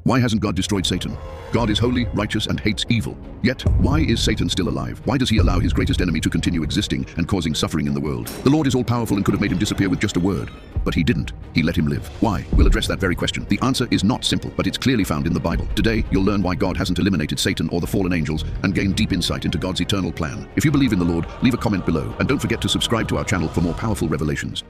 Why hasn't God destroyed Satan? God is holy, righteous, and hates evil. Yet, why is Satan still alive? Why does he allow his greatest enemy to continue existing and causing suffering in the world? The Lord is all-powerful and could have made him disappear with just a word. But he didn't. He let him live. Why? We'll address that very question. The answer is not simple, but it's clearly found in the Bible. Today, you'll learn why God hasn't eliminated Satan or the fallen angels and gain deep insight into God's eternal plan. If you believe in the Lord, leave a comment below, and don't forget to subscribe to our channel for more powerful revelations.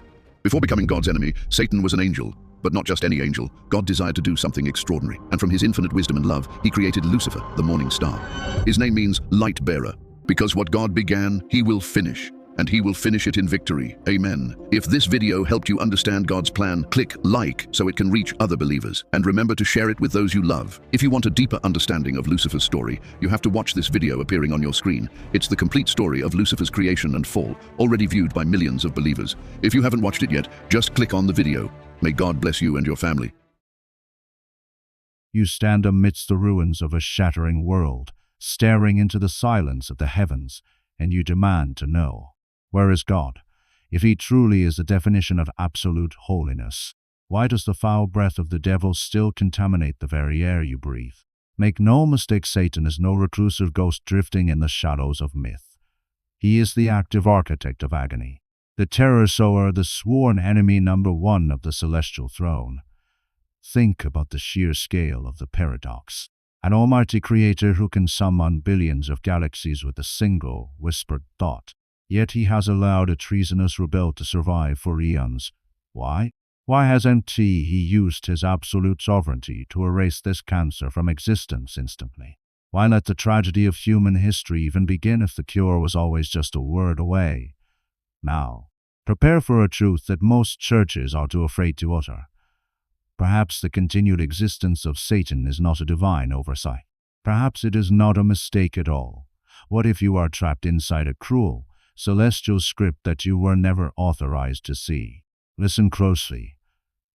Before becoming God's enemy, Satan was an angel. But not just any angel. God desired to do something extraordinary, and from his infinite wisdom and love, he created Lucifer, the morning star. His name means light bearer, because what God began, he will finish, and he will finish it in victory. Amen. If this video helped you understand God's plan, click like so it can reach other believers, and remember to share it with those you love. If you want a deeper understanding of Lucifer's story, you have to watch this video appearing on your screen. It's the complete story of Lucifer's creation and fall, already viewed by millions of believers. If you haven't watched it yet, just click on the video. May God bless you and your family. You stand amidst the ruins of a shattering world, staring into the silence of the heavens, and you demand to know, where is God? If he truly is the definition of absolute holiness, why does the foul breath of the devil still contaminate the very air you breathe? Make no mistake, Satan is no reclusive ghost drifting in the shadows of myth. He is the active architect of agony, the terror sower, the sworn enemy number one of the celestial throne. Think about the sheer scale of the paradox. An almighty creator who can summon billions of galaxies with a single whispered thought. Yet he has allowed a treasonous rebel to survive for eons. Why? Why hasn't he used his absolute sovereignty to erase this cancer from existence instantly? Why let the tragedy of human history even begin if the cure was always just a word away? Now, prepare for a truth that most churches are too afraid to utter. Perhaps the continued existence of Satan is not a divine oversight. Perhaps it is not a mistake at all. What if you are trapped inside a cruel, celestial script that you were never authorized to see? Listen closely.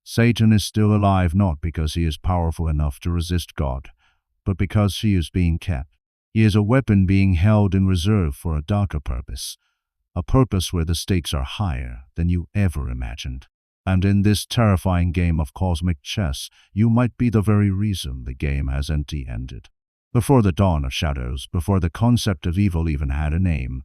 Satan is still alive not because he is powerful enough to resist God, but because he is being kept. He is a weapon being held in reserve for a darker purpose. A purpose where the stakes are higher than you ever imagined. And in this terrifying game of cosmic chess, you might be the very reason the game hasn't ended. Before the dawn of shadows, before the concept of evil even had a name,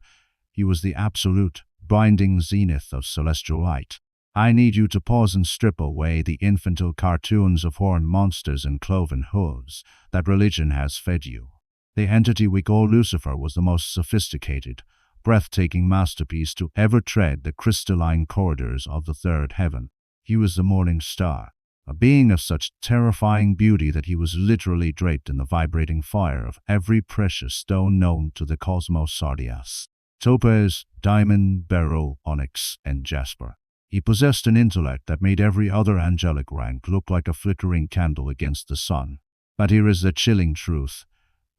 he was the absolute, binding zenith of celestial light. I need you to pause and strip away the infantile cartoons of horned monsters and cloven hooves that religion has fed you. The entity we call Lucifer was the most sophisticated, breathtaking masterpiece to ever tread the crystalline corridors of the third heaven. He was the morning star, a being of such terrifying beauty that he was literally draped in the vibrating fire of every precious stone known to the cosmos: sardius, topaz, diamond, beryl, onyx, and jasper. He possessed an intellect that made every other angelic rank look like a flickering candle against the sun. But here is the chilling truth.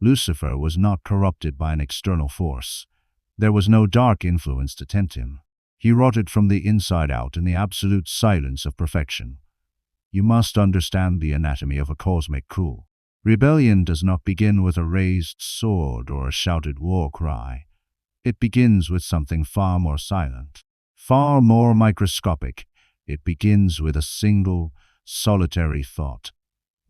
Lucifer was not corrupted by an external force. There was no dark influence to tempt him. He rotted from the inside out in the absolute silence of perfection. You must understand the anatomy of a cosmic coup. Rebellion does not begin with a raised sword or a shouted war cry. It begins with something far more silent, far more microscopic. It begins with a single, solitary thought.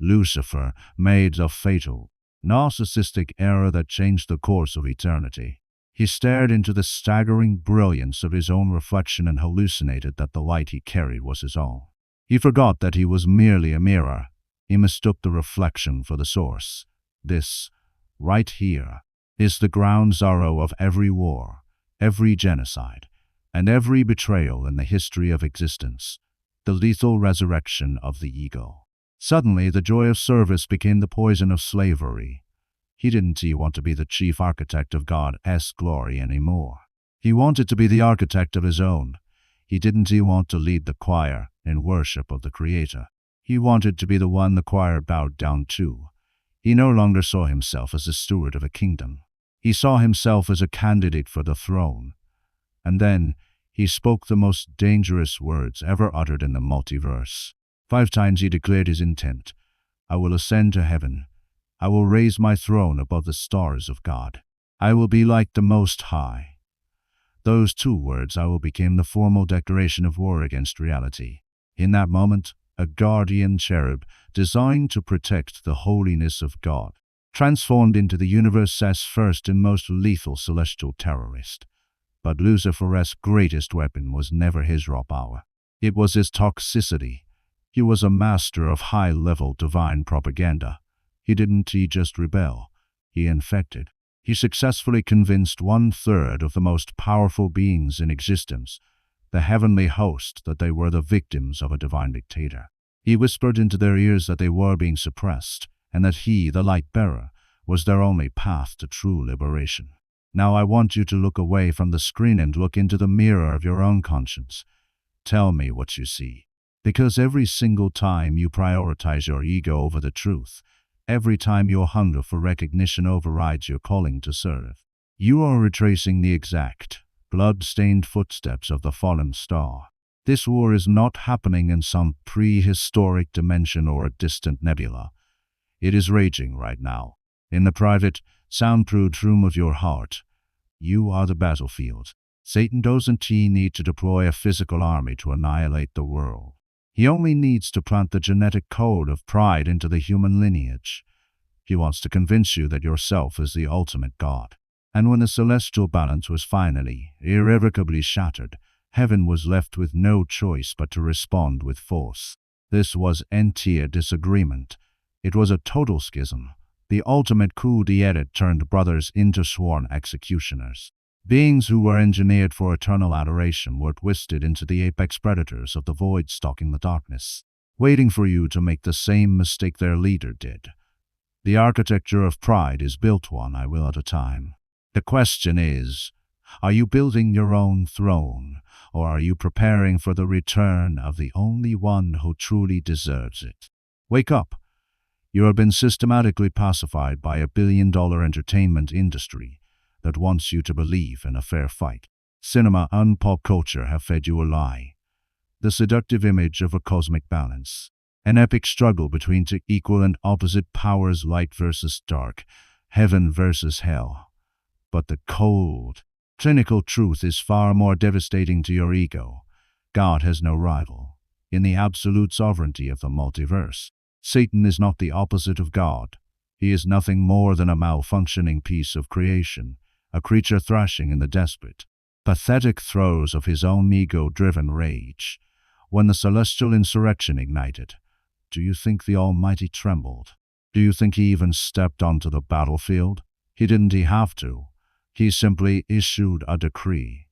Lucifer made a fatal, narcissistic error that changed the course of eternity. He stared into the staggering brilliance of his own reflection and hallucinated that the light he carried was his own. He forgot that he was merely a mirror. He mistook the reflection for the source. This, right here, is the ground zero of every war, every genocide, and every betrayal in the history of existence, the lethal resurrection of the ego. Suddenly, the joy of service became the poison of slavery. He didn't want to be the chief architect of God's glory anymore. He wanted to be the architect of his own. He didn't want to lead the choir in worship of the Creator. He wanted to be the one the choir bowed down to. He no longer saw himself as a steward of a kingdom. He saw himself as a candidate for the throne. And then he spoke the most dangerous words ever uttered in the multiverse. 5 times he declared his intent. I will ascend to heaven. I will raise my throne above the stars of God. I will be like the Most High. Those 2 words, I will, became the formal declaration of war against reality. In that moment, a guardian cherub designed to protect the holiness of God, transformed into the universe's first and most lethal celestial terrorist. But Lucifer's greatest weapon was never his raw power. It was his toxicity. He was a master of high-level divine propaganda. He didn't just rebel, he infected. He successfully convinced 1/3 of the most powerful beings in existence, the heavenly host, that they were the victims of a divine dictator. He whispered into their ears that they were being suppressed, and that he, the light-bearer, was their only path to true liberation. Now I want you to look away from the screen and look into the mirror of your own conscience. Tell me what you see. Because every single time you prioritize your ego over the truth, every time your hunger for recognition overrides your calling to serve, you are retracing the exact, blood-stained footsteps of the fallen star. This war is not happening in some prehistoric dimension or a distant nebula. It is raging right now, in the private, soundproofed room of your heart. You are the battlefield. Satan doesn't need to deploy a physical army to annihilate the world. He only needs to plant the genetic code of pride into the human lineage. He wants to convince you that yourself is the ultimate God. And when the celestial balance was finally, irrevocably shattered, heaven was left with no choice but to respond with force. This was entire disagreement. It was a total schism. The ultimate coup d'etat turned brothers into sworn executioners. Beings who were engineered for eternal adoration were twisted into the apex predators of the void stalking the darkness, waiting for you to make the same mistake their leader did. The architecture of pride is built one I will at a time. The question is, are you building your own throne, or are you preparing for the return of the only one who truly deserves it? Wake up. You have been systematically pacified by a billion-dollar entertainment industry that wants you to believe in a fair fight. Cinema and pop culture have fed you a lie. The seductive image of a cosmic balance. An epic struggle between two equal and opposite powers, light versus dark, heaven versus hell. But the cold, clinical truth is far more devastating to your ego. God has no rival. In the absolute sovereignty of the multiverse, Satan is not the opposite of God. He is nothing more than a malfunctioning piece of creation, a creature thrashing in the desperate, pathetic throes of his own ego-driven rage. When the celestial insurrection ignited, do you think the Almighty trembled? Do you think he even stepped onto the battlefield? He didn't have to. He simply issued a decree.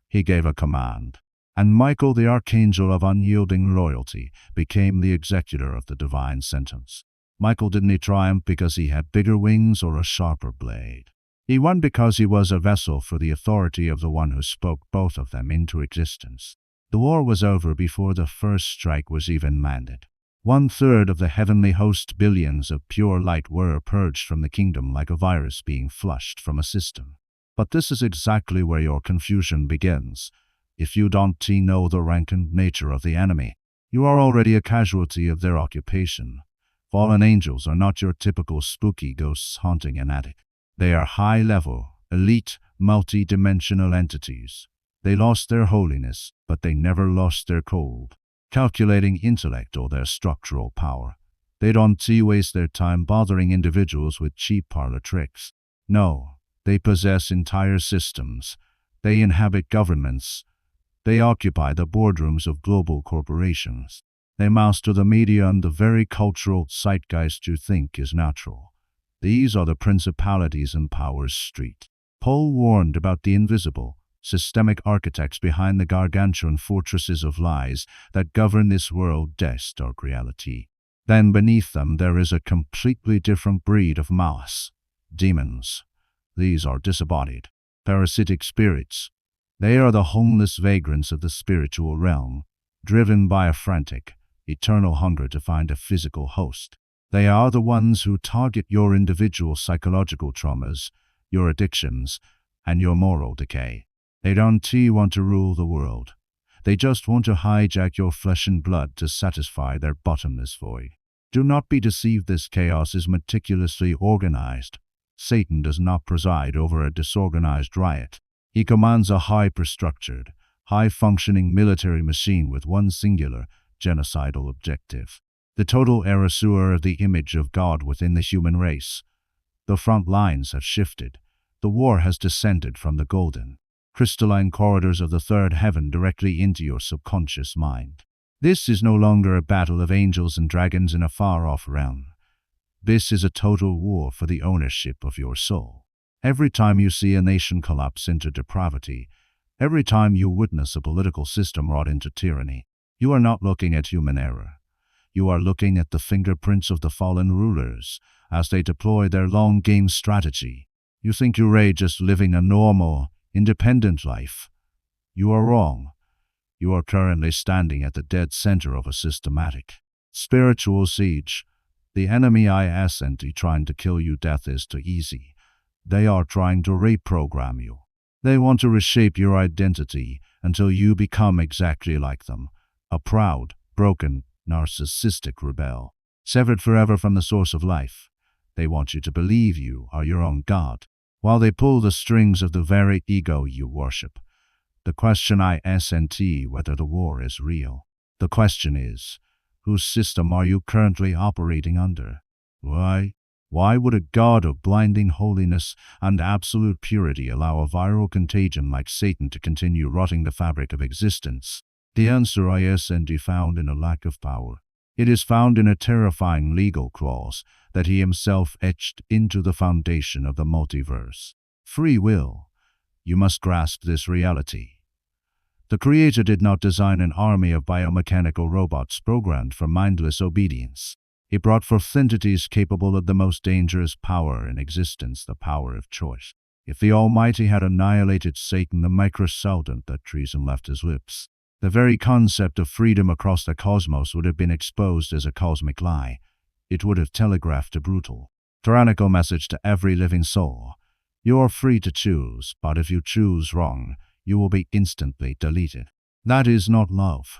He gave a command. And Michael, the archangel of unyielding loyalty, became the executor of the divine sentence. Michael didn't triumph because he had bigger wings or a sharper blade. He won because he was a vessel for the authority of the one who spoke both of them into existence. The war was over before the first strike was even landed. 1/3 of the heavenly host, billions of pure light, were purged from the kingdom like a virus being flushed from a system. But this is exactly where your confusion begins. If you don't know the rank and nature of the enemy, you are already a casualty of their occupation. Fallen angels are not your typical spooky ghosts haunting an attic. They are high-level, elite, multi-dimensional entities. They lost their holiness, but they never lost their cold, calculating intellect or their structural power. They don't waste their time bothering individuals with cheap parlor tricks. No, they possess entire systems. They inhabit governments. They occupy the boardrooms of global corporations. They master the media and the very cultural zeitgeist you think is natural. These are the principalities and powers street. Paul warned about the invisible, systemic architects behind the gargantuan fortresses of lies that govern this world-'s dark reality. Then beneath them there is a completely different breed of malice. Demons. These are disembodied, parasitic spirits. They are the homeless vagrants of the spiritual realm, driven by a frantic, eternal hunger to find a physical host. They are the ones who target your individual psychological traumas, your addictions, and your moral decay. They don't want to rule the world. They just want to hijack your flesh and blood to satisfy their bottomless void. Do not be deceived, this chaos is meticulously organized. Satan does not preside over a disorganized riot. He commands a hyper-structured, high-functioning military machine with one singular, genocidal objective. The total erasure of the image of God within the human race. The front lines have shifted. The war has descended from the golden, crystalline corridors of the third heaven directly into your subconscious mind. This is no longer a battle of angels and dragons in a far-off realm. This is a total war for the ownership of your soul. Every time you see a nation collapse into depravity, every time you witness a political system wrought into tyranny, you are not looking at human error. You are looking at the fingerprints of the fallen rulers as they deploy their long-game strategy. You think you're just living a normal, independent life. You are wrong. You are currently standing at the dead center of a systematic, spiritual siege. The enemy isn't trying to kill you. Death is too easy. They are trying to reprogram you. They want to reshape your identity until you become exactly like them. A proud, broken, narcissistic rebel, severed forever from the source of life. They want you to believe you are your own God, while they pull the strings of the very ego you worship. The question isn't whether the war is real. The question is, whose system are you currently operating under? Why would a God of blinding holiness and absolute purity allow a viral contagion like Satan to continue rotting the fabric of existence? The answer isn't found in a lack of power. It is found in a terrifying legal clause that he himself etched into the foundation of the multiverse. Free will. You must grasp this reality. The Creator did not design an army of biomechanical robots programmed for mindless obedience. He brought forth entities capable of the most dangerous power in existence, the power of choice. If the Almighty had annihilated Satan the microsecond that treason left his lips, the very concept of freedom across the cosmos would have been exposed as a cosmic lie. It would have telegraphed a brutal, tyrannical message to every living soul. You are free to choose, but if you choose wrong, you will be instantly deleted. That is not love.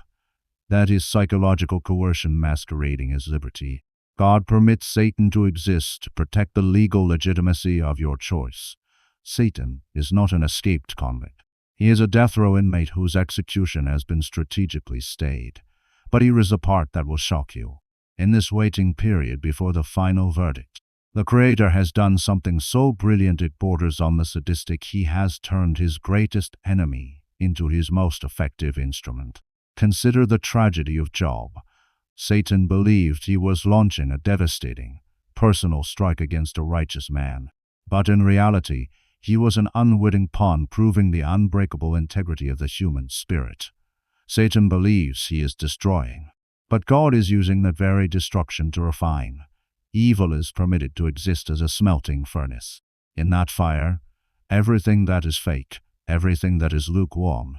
That is psychological coercion masquerading as liberty. God permits Satan to exist to protect the legal legitimacy of your choice. Satan is not an escaped convict. He is a death row inmate whose execution has been strategically stayed. But here is the part that will shock you. In this waiting period before the final verdict, the Creator has done something so brilliant it borders on the sadistic. He has turned his greatest enemy into his most effective instrument. Consider the tragedy of Job. Satan believed he was launching a devastating, personal strike against a righteous man. But in reality, he was an unwitting pawn proving the unbreakable integrity of the human spirit. Satan believes he is destroying, but God is using that very destruction to refine. Evil is permitted to exist as a smelting furnace. In that fire, everything that is fake, everything that is lukewarm,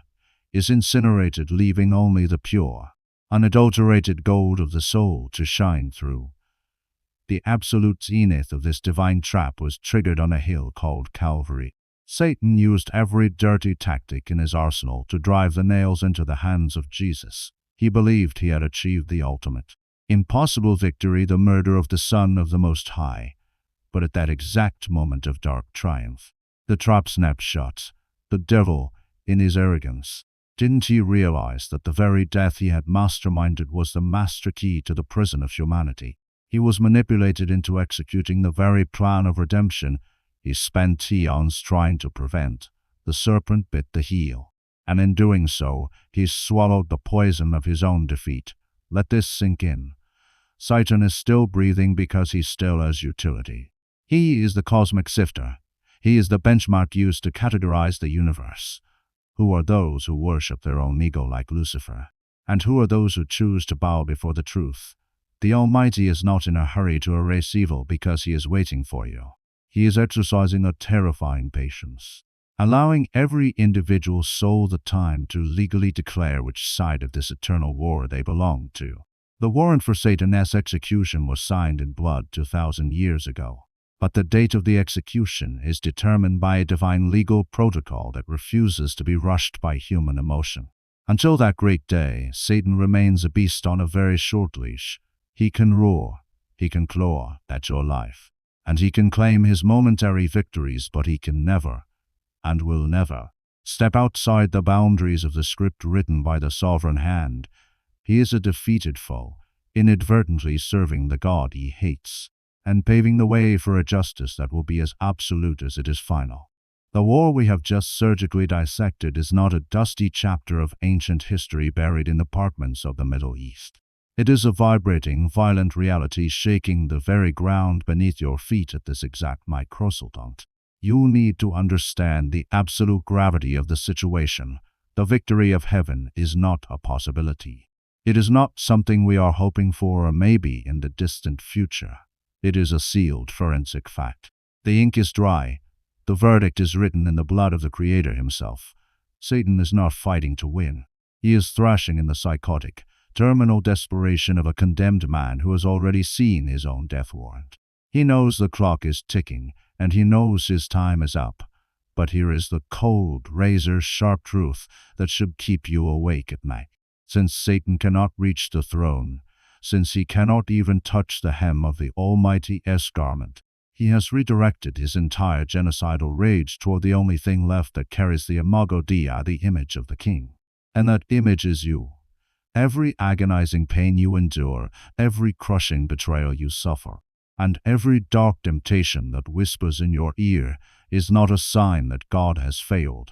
is incinerated, leaving only the pure, unadulterated gold of the soul to shine through. The absolute zenith of this divine trap was triggered on a hill called Calvary. Satan used every dirty tactic in his arsenal to drive the nails into the hands of Jesus. He believed he had achieved the ultimate, impossible victory, the murder of the Son of the Most High. But at that exact moment of dark triumph, the trap snapped shut. The devil, in his arrogance, didn't he realize that the very death he had masterminded was the master key to the prison of humanity? He was manipulated into executing the very plan of redemption he spent eons trying to prevent. The serpent bit the heel, and in doing so, he swallowed the poison of his own defeat. Let this sink in. Satan is still breathing because he still has utility. He is the cosmic sifter. He is the benchmark used to categorize the universe. Who are those who worship their own ego like Lucifer? And who are those who choose to bow before the truth? The Almighty is not in a hurry to erase evil because he is waiting for you. He is exercising a terrifying patience, allowing every individual soul the time to legally declare which side of this eternal war they belong to. The warrant for Satan's execution was signed in blood 2,000 years ago, but the date of the execution is determined by a divine legal protocol that refuses to be rushed by human emotion. Until that great day, Satan remains a beast on a very short leash. He can roar, he can claw at your life, and he can claim his momentary victories, but he can never, and will never, step outside the boundaries of the script written by the sovereign hand. He is a defeated foe, inadvertently serving the God he hates, and paving the way for a justice that will be as absolute as it is final. The war we have just surgically dissected is not a dusty chapter of ancient history buried in the apartments of the Middle East. It is a vibrating, violent reality shaking the very ground beneath your feet at this exact microsecond. You need to understand the absolute gravity of the situation. The victory of heaven is not a possibility. It is not something we are hoping for or maybe in the distant future. It is a sealed forensic fact. The ink is dry. The verdict is written in the blood of the Creator himself. Satan is not fighting to win. He is thrashing in the psychotic, terminal desperation of a condemned man who has already seen his own death warrant. He knows the clock is ticking, and he knows his time is up. But here is the cold, razor-sharp truth that should keep you awake at night. Since Satan cannot reach the throne, since he cannot even touch the hem of the Almighty's garment, he has redirected his entire genocidal rage toward the only thing left that carries the imago Dei, the image of the King. And that image is you. Every agonizing pain you endure, every crushing betrayal you suffer, and every dark temptation that whispers in your ear is not a sign that God has failed.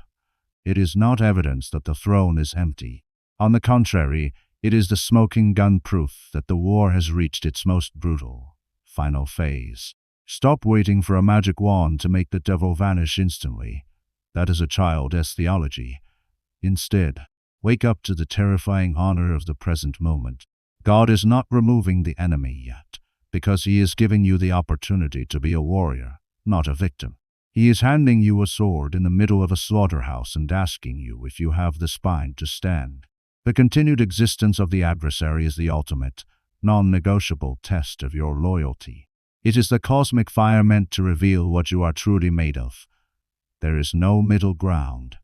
It is not evidence that the throne is empty. On the contrary, it is the smoking gun proof that the war has reached its most brutal, final phase. Stop waiting for a magic wand to make the devil vanish instantly. That is a child's theology. Instead, wake up to the terrifying honor of the present moment. God is not removing the enemy yet, because he is giving you the opportunity to be a warrior, not a victim. He is handing you a sword in the middle of a slaughterhouse and asking you if you have the spine to stand. The continued existence of the adversary is the ultimate, non-negotiable test of your loyalty. It is the cosmic fire meant to reveal what you are truly made of. There is no middle ground.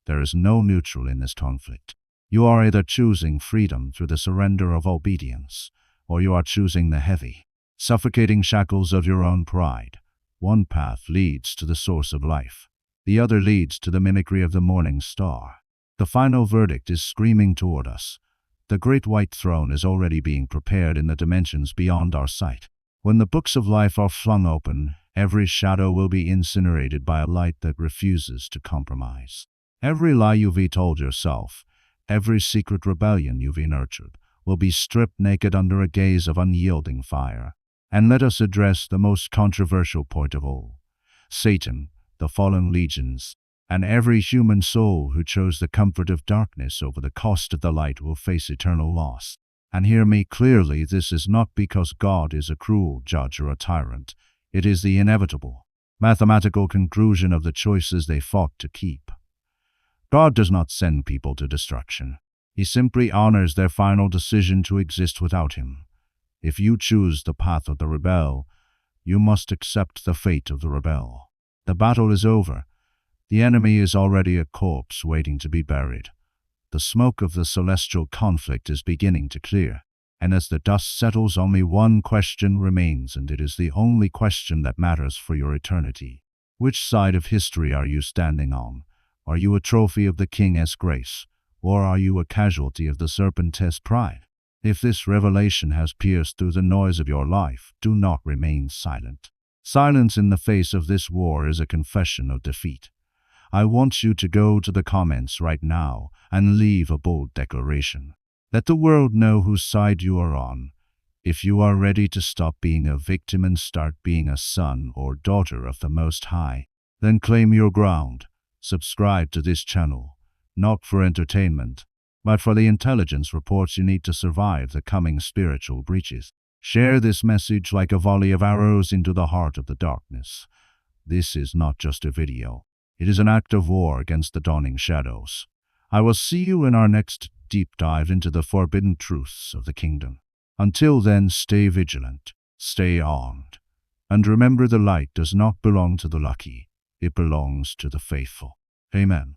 There is no neutral in this conflict. You are either choosing freedom through the surrender of obedience, or you are choosing the heavy, suffocating shackles of your own pride. One path leads to the source of life. The other leads to the mimicry of the morning star. The final verdict is screaming toward us. The great white throne is already being prepared in the dimensions beyond our sight. When the books of life are flung open, every shadow will be incinerated by a light that refuses to compromise. Every lie you've told yourself, every secret rebellion you've nurtured, will be stripped naked under a gaze of unyielding fire. And let us address the most controversial point of all. Satan, the fallen legions, and every human soul who chose the comfort of darkness over the cost of the light will face eternal loss. And hear me clearly, this is not because God is a cruel judge or a tyrant. It is the inevitable, mathematical conclusion of the choices they fought to keep. God does not send people to destruction. He simply honors their final decision to exist without him. If you choose the path of the rebel, you must accept the fate of the rebel. The battle is over. The enemy is already a corpse waiting to be buried. The smoke of the celestial conflict is beginning to clear, and as the dust settles, only one question remains, and it is the only question that matters for your eternity. Which side of history are you standing on? Are you a trophy of the King's grace, or are you a casualty of the Serpent's pride? If this revelation has pierced through the noise of your life, do not remain silent. Silence in the face of this war is a confession of defeat. I want you to go to the comments right now and leave a bold declaration. Let the world know whose side you are on. If you are ready to stop being a victim and start being a son or daughter of the Most High, then claim your ground. Subscribe to this channel, not for entertainment, but for the intelligence reports you need to survive the coming spiritual breaches. Share this message like a volley of arrows into the heart of the darkness. This is not just a video. It is an act of war against the dawning shadows. I will see you in our next deep dive into the forbidden truths of the kingdom. Until then, stay vigilant, stay armed, and remember the light does not belong to the lucky, it belongs to the faithful. Amen.